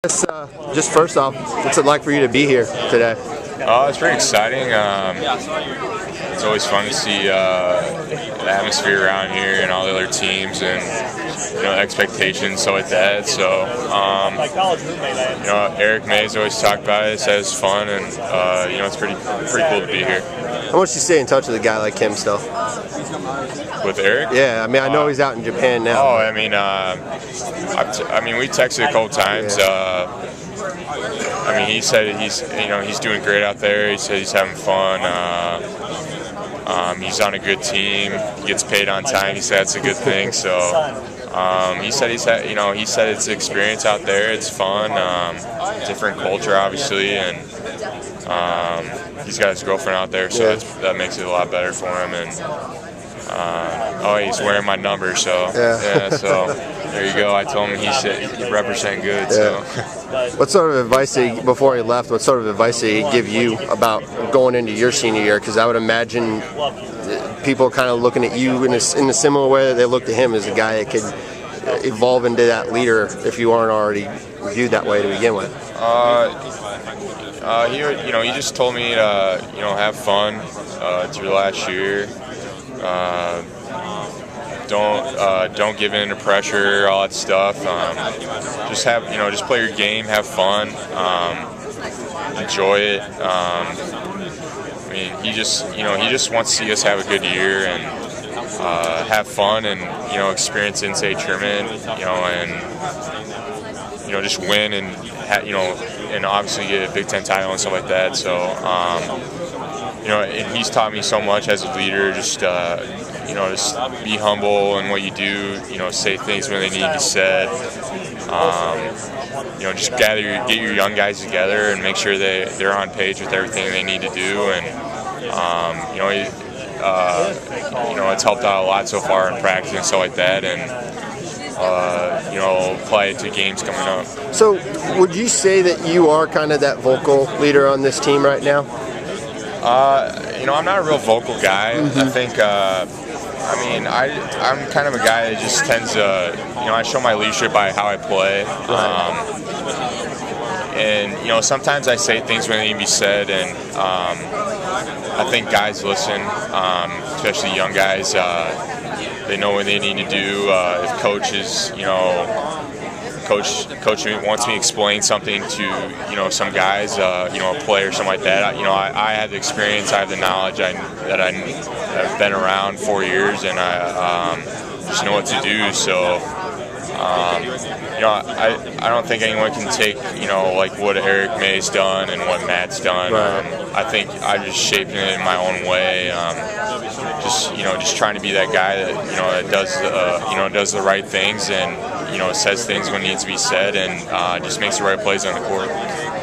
Just first off, what's it like for you to be here today? It's pretty exciting. It's always fun to see the atmosphere around here and all the other teams and expectations, so like that. So Eric May's always talked about it, says it's fun, and it's pretty cool to be here. How much do you stay in touch with a guy like him still? With Eric? Yeah, I mean, I know he's out in Japan now. Oh, I mean, we texted a couple times. He said he's doing great out there. He said he's having fun. He's on a good team. He gets paid on time. He said that's a good thing. So he said he said it's an experience out there. It's fun. Different culture, obviously, and he's got his girlfriend out there, so that makes it a lot better for him. And he's wearing my number, so so there you go. I told him he represent good. So. What sort of advice before he left? What sort of advice did he give you about going into your senior year? Because I would imagine people kind of looking at you in a similar way that they looked at him as a guy that could evolve into that leader if you aren't already viewed that way to begin with. He just told me to have fun through last year. Don't give in to pressure, all that stuff. Just play your game, have fun, enjoy it. He just wants to see us have a good year and have fun and experience NCAA tournament, and just win and and obviously get a Big Ten title and stuff like that. So and he's taught me so much as a leader. Just just be humble in what you do. Say things when they need to be said. Just get your young guys together and make sure they're on page with everything they need to do. And it's helped out a lot so far in practice and stuff like that. And apply it to games coming up. So, would you say that you are kind of that vocal leader on this team right now? I'm not a real vocal guy. I think. I'm kind of a guy that just tends to, I show my leadership by how I play. And sometimes I say things when they need to be said, and I think guys listen, especially young guys. They know what they need to do. If coaches, Coach wants me to explain something to some guys, a play or something like that. I have the experience, I have the knowledge that I've been around 4 years, and I just know what to do. So I don't think anyone can take like what Eric May's done and what Matt's done. I think I'm just shaping it in my own way. Just trying to be that guy that that does the right things and says things when it needs to be said, and just makes the right plays on the court.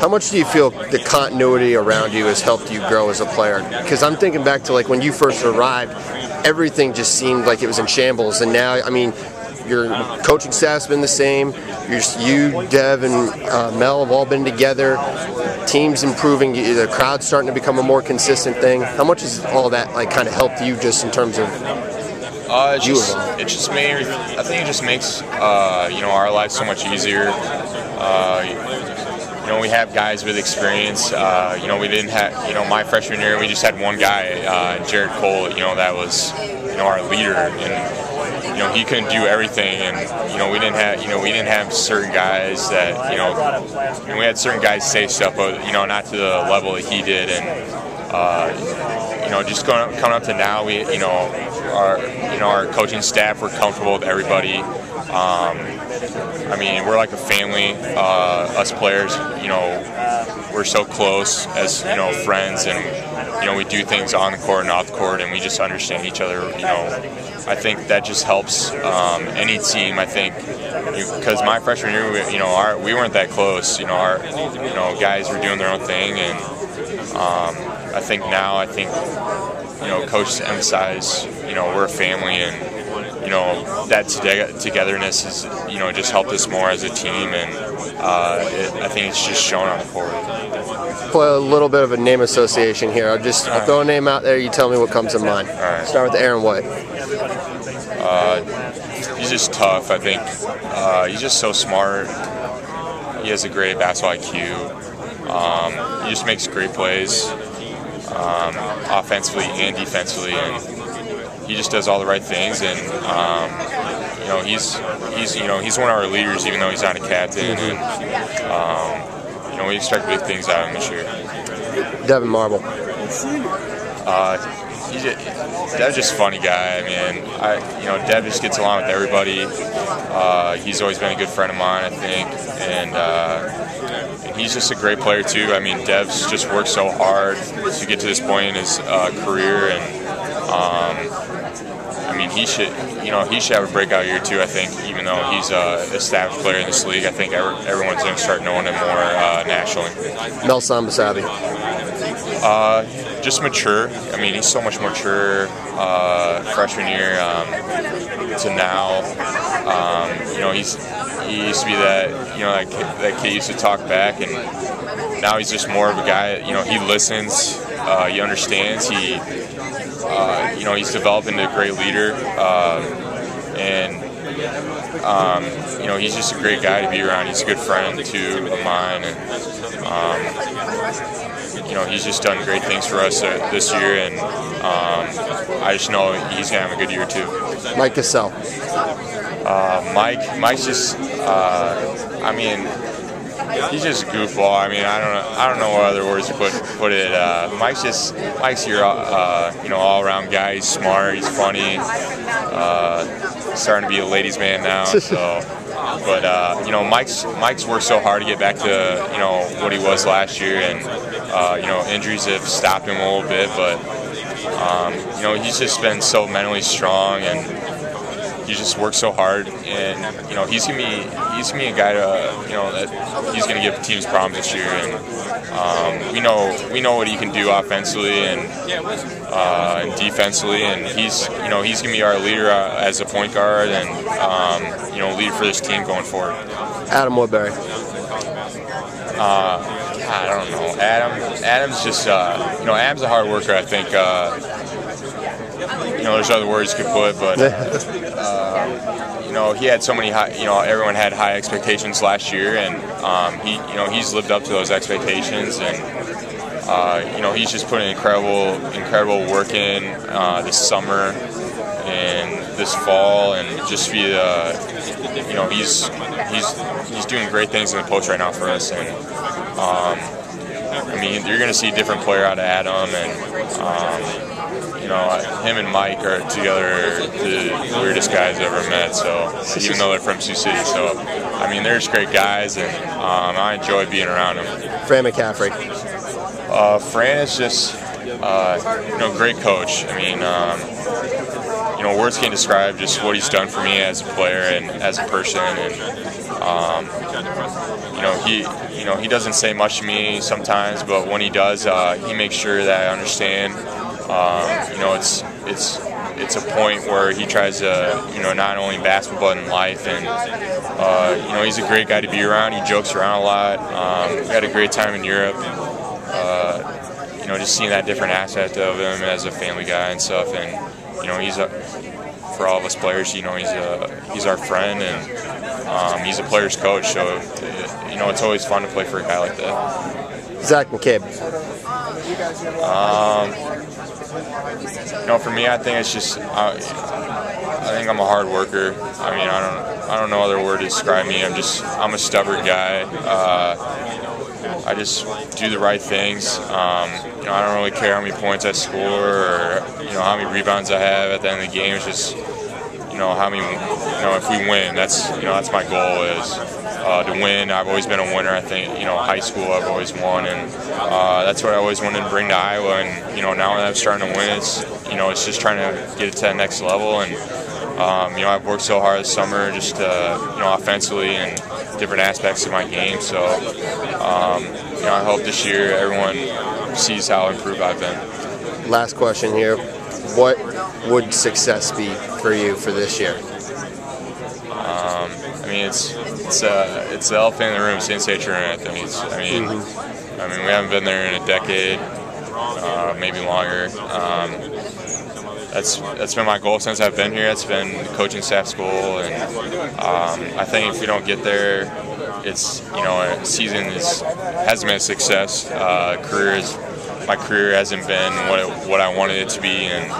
How much do you feel the continuity around you has helped you grow as a player? Because I'm thinking back to like when you first arrived, everything just seemed like it was in shambles, and now, your coaching staff's been the same. You, Dev, and Mel have all been together. Team's improving. The crowd's starting to become a more consistent thing. How much has all that kind of helped you just in terms of I think it just makes our lives so much easier. We have guys with experience. We didn't have my freshman year we just had one guy, Jared Cole. That was our leader, and he couldn't do everything, and we didn't have certain guys that we had certain guys say stuff, but not to the level that he did, and just coming up to now, we our coaching staff, we're comfortable with everybody. We're like a family. Us players, we're so close as friends, and we do things on the court and off the court, and we just understand each other. I think that just helps any team. I think because my freshman year, we weren't that close. Our guys were doing their own thing, and I think now coaches emphasize we're a family, and that togetherness is just helped us more as a team, and I think it's just shown on the court. Play a little bit of a name association here. I'll throw a name out there. You tell me what comes to mind. All right. Start with Aaron White. He's just tough. I think he's just so smart. he has a great basketball IQ. He just makes great plays, offensively and defensively, and he just does all the right things. And you know, he's one of our leaders, even though he's not a captain. And you know, we expect big things out of him this year. Devin Marble. Dev's just a funny guy. I mean, you know, Dev just gets along with everybody. He's always been a good friend of mine, I think, and he's just a great player too. I mean, Dev's just worked so hard to get to this point in his career, and I mean, he should have a breakout year too. I think, even though he's an established player in this league, I think everyone's going to start knowing him more nationally. Mel Sambasabi. Just mature. I mean, he's so much mature freshman year to now. You know, he used to be that, you know, that kid used to talk back, and now he's just more of a guy. You know, he listens, he understands, you know, he's developed into a great leader, and you know, he's just a great guy to be around. He's a good friend too of mine, and you know, he's just done great things for us this year, and I just know he's gonna have a good year too. Mike Cassell. Mike's just, I mean, he's just a goofball. I mean, I don't know what other words to put it. Mike's your you know, all-around guy. He's smart. He's funny. Starting to be a ladies' man now. So, but you know, Mike's worked so hard to get back to, you know, what he was last year, and you know, injuries have stopped him a little bit, but you know, he's just been so mentally strong, and he just works so hard, and you know, he's gonna be a guy to, you know, that he's gonna give teams problems this year, and we know what he can do offensively and defensively, and he's gonna be our leader as a point guard, and you know, leader for this team going forward. Adam Woodbury. I don't know. Adam's just you know, Adam's a hard worker, I think. You know, there's other words you could put, but you know, he had so many high, you know, everyone had high expectations last year, and you know, he's lived up to those expectations, and you know, he's just put an incredible work in this summer and this fall, and just be you know, he's doing great things in the post right now for us, and I mean, you're going to see a different player out of Adam, and you know, him and Mike are together the weirdest guys I've ever met. So even though they're from Sioux City, so I mean, they're just great guys, and I enjoy being around them. Fran McCaffrey. Fran is just you know, great coach. I mean, you know, words can't describe just what he's done for me as a player and as a person, and you know, he doesn't say much to me sometimes, but when he does, he makes sure that I understand. You know, it's a point where he tries to, you know, not only in basketball but in life, and you know, he's a great guy to be around. He jokes around a lot. We had a great time in Europe. You know, just seeing that different aspect of him as a family guy and stuff, and you know, he's for all of us players, you know, he's our friend, and he's a player's coach. So you know, it's always fun to play for a guy like that. Zach McCabe. You know, for me, I think it's just I think I'm a hard worker. I mean, I don't know other word to describe me. I'm a stubborn guy. I just do the right things. You know, I don't really care how many points I score, or you know, how many rebounds I have at the end of the game. It's just, you know, how many, you know, if we win, that's my goal is to win. I've always been a winner. I think, you know, high school I've always won, and that's what I always wanted to bring to Iowa. And you know, now that I'm starting to win, it's just trying to get it to that next level. And you know, I've worked so hard this summer, just you know, offensively and different aspects of my game. So you know, I hope this year everyone sees how improved I've been. Last question here: what would success be for you for this year? I mean, it's the elephant in the room, St. Tournament. I mean, we haven't been there in a decade, maybe longer. That's been my goal since I've been here. It's been the coaching staff's goal, and I think if we don't get there, it's a season hasn't been a success. My career hasn't been what I wanted it to be, and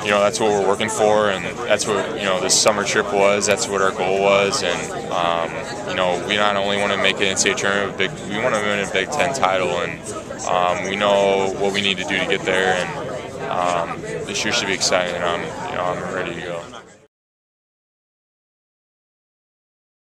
that's what we're working for, and that's what this summer trip was. That's what our goal was, and we not only want to make an NCAA tournament, we want to win a Big Ten title, and we know what we need to do to get there, and this year should be exciting, and I'm ready to go.